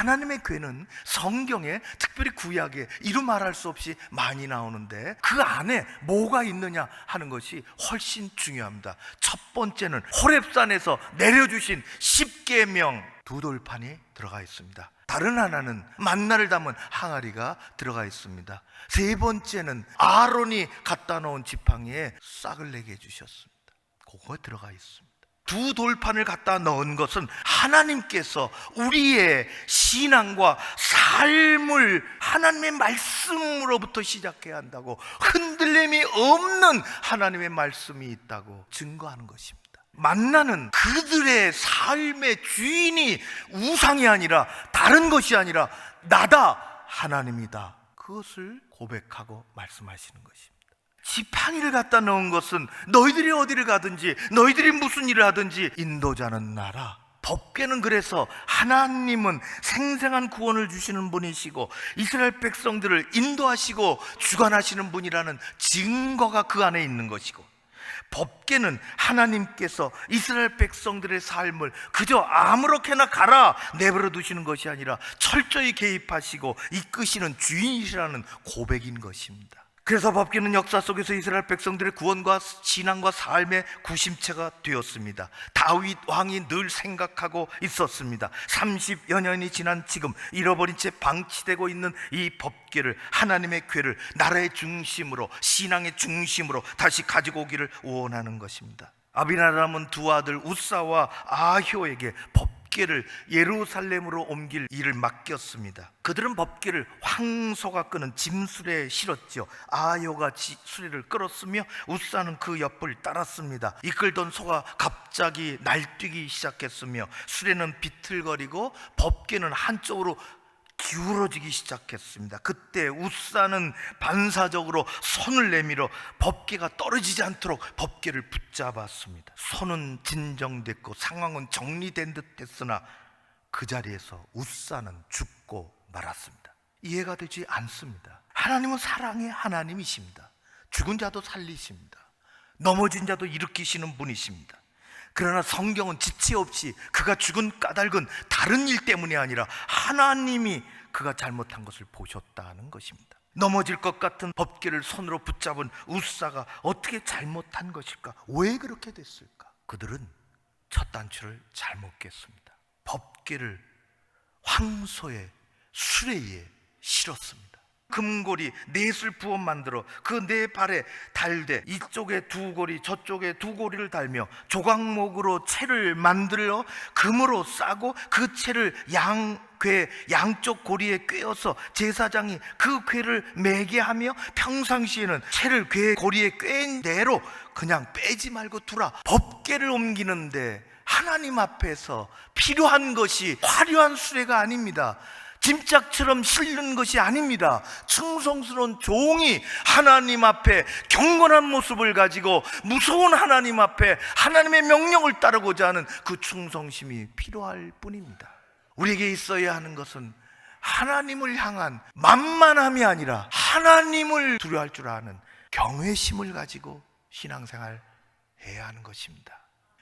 하나님의 괴는 성경에, 특별히 구약에 이루 말할 수 없이 많이 나오는데 그 안에 뭐가 있느냐 하는 것이 훨씬 중요합니다. 첫 번째는 호렙산에서 내려주신 십계명 두 돌판이 들어가 있습니다. 다른 하나는 만나를 담은 항아리가 들어가 있습니다. 세 번째는 아론이 갖다 놓은 지팡이에 싹을 내게 해주셨습니다. 그거 들어가 있습니다. 두 돌판을 갖다 넣은 것은 하나님께서 우리의 신앙과 삶을 하나님의 말씀으로부터 시작해야 한다고, 흔들림이 없는 하나님의 말씀이 있다고 증거하는 것입니다. 만나는 그들의 삶의 주인이 우상이 아니라, 다른 것이 아니라 나다, 하나님이다, 그것을 고백하고 말씀하시는 것입니다. 지팡이를 갖다 넣은 것은 너희들이 어디를 가든지, 너희들이 무슨 일을 하든지 인도자는 나라. 법궤는 그래서 하나님은 생생한 구원을 주시는 분이시고 이스라엘 백성들을 인도하시고 주관하시는 분이라는 증거가 그 안에 있는 것이고, 법궤는 하나님께서 이스라엘 백성들의 삶을 그저 아무렇게나 가라 내버려 두시는 것이 아니라 철저히 개입하시고 이끄시는 주인이시라는 고백인 것입니다. 그래서 법궤는 역사 속에서 이스라엘 백성들의 구원과 신앙과 삶의 구심체가 되었습니다. 다윗 왕이 늘 생각하고 있었습니다. 30여 년이 지난 지금 잃어버린 채 방치되고 있는 이 법궤를, 하나님의 궤를 나라의 중심으로, 신앙의 중심으로 다시 가지고 오기를 원하는 것입니다. 아비나담은 두 아들 우사와 아효에게 법궤를 예루살렘으로 옮길 일을 맡겼습니다. 그들은 법궤를 황소가 끄는 짐수레에 실었죠. 아효가 수레를 끌었으며 우사는 그 옆을 따랐습니다. 이끌던 소가 갑자기 날뛰기 시작했으며 수레는 비틀거리고 법궤는 한쪽으로 기울어지기 시작했습니다. 그때 우사는 반사적으로 손을 내밀어 법궤가 떨어지지 않도록 법궤를 붙잡았습니다. 손은 진정됐고 상황은 정리된 듯 했으나 그 자리에서 우사는 죽고 말았습니다. 이해가 되지 않습니다. 하나님은 사랑의 하나님이십니다. 죽은 자도 살리십니다. 넘어진 자도 일으키시는 분이십니다. 그러나 성경은 지체 없이 그가 죽은 까닭은 다른 일 때문이 아니라 하나님이 그가 잘못한 것을 보셨다는 것입니다. 넘어질 것 같은 법궤를 손으로 붙잡은 우사가 어떻게 잘못한 것일까? 왜 그렇게 됐을까? 그들은 첫 단추를 잘못 깼습니다. 법궤를 황소의 수레에 실었습니다. 금고리 넷을 부어 만들어 그 네 발에 달되 이쪽에 두 고리 저쪽에 두 고리를 달며 조각목으로 채를 만들어 금으로 싸고 그 채를 궤 양쪽 고리에 꿰어서 제사장이 그 궤를 매게 하며 평상시에는 채를 궤 고리에 꿰인 대로 그냥 빼지 말고 두라. 법궤를 옮기는데 하나님 앞에서 필요한 것이 화려한 수레가 아닙니다. 짐짝처럼 실는 것이 아닙니다. 충성스러운 종이 하나님 앞에 경건한 모습을 가지고 무서운 하나님 앞에 하나님의 명령을 따르고자 하는 그 충성심이 필요할 뿐입니다. 우리에게 있어야 하는 것은 하나님을 향한 만만함이 아니라 하나님을 두려워할 줄 아는 경외심을 가지고 신앙생활 해야 하는 것입니다.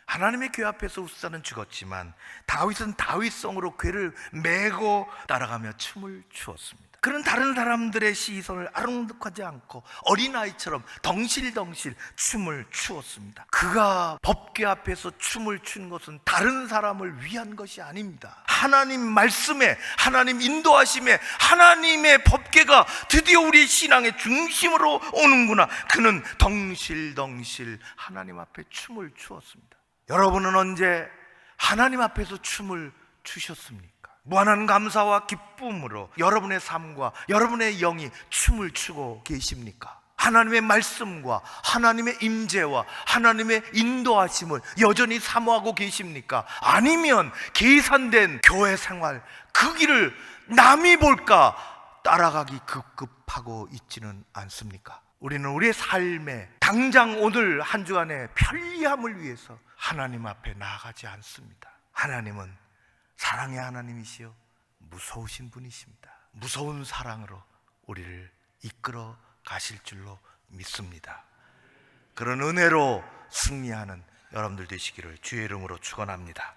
하나님의 궤 앞에서 우사는 죽었지만 다윗은 다윗성으로 궤를 메고 따라가며 춤을 추었습니다. 그는 다른 사람들의 시선을 아랑곳하지 않고 어린아이처럼 덩실덩실 춤을 추었습니다. 그가 법궤 앞에서 춤을 춘 것은 다른 사람을 위한 것이 아닙니다. 하나님 말씀에, 하나님 인도하심에 하나님의 법궤가 드디어 우리 신앙의 중심으로 오는구나. 그는 덩실덩실 하나님 앞에 춤을 추었습니다. 여러분은 언제 하나님 앞에서 춤을 추셨습니까? 무한한 감사와 기쁨으로 여러분의 삶과 여러분의 영이 춤을 추고 계십니까? 하나님의 말씀과 하나님의 임재와 하나님의 인도하심을 여전히 사모하고 계십니까? 아니면 계산된 교회 생활, 그 길을 남이 볼까 따라가기 급급하고 있지는 않습니까? 우리는 우리의 삶에 당장 오늘 한 주간의 편리함을 위해서 하나님 앞에 나아가지 않습니다. 하나님은 사랑의 하나님이시요 무서우신 분이십니다. 무서운 사랑으로 우리를 이끌어 가실 줄로 믿습니다. 그런 은혜로 승리하는 여러분들 되시기를 주의 이름으로 축원합니다.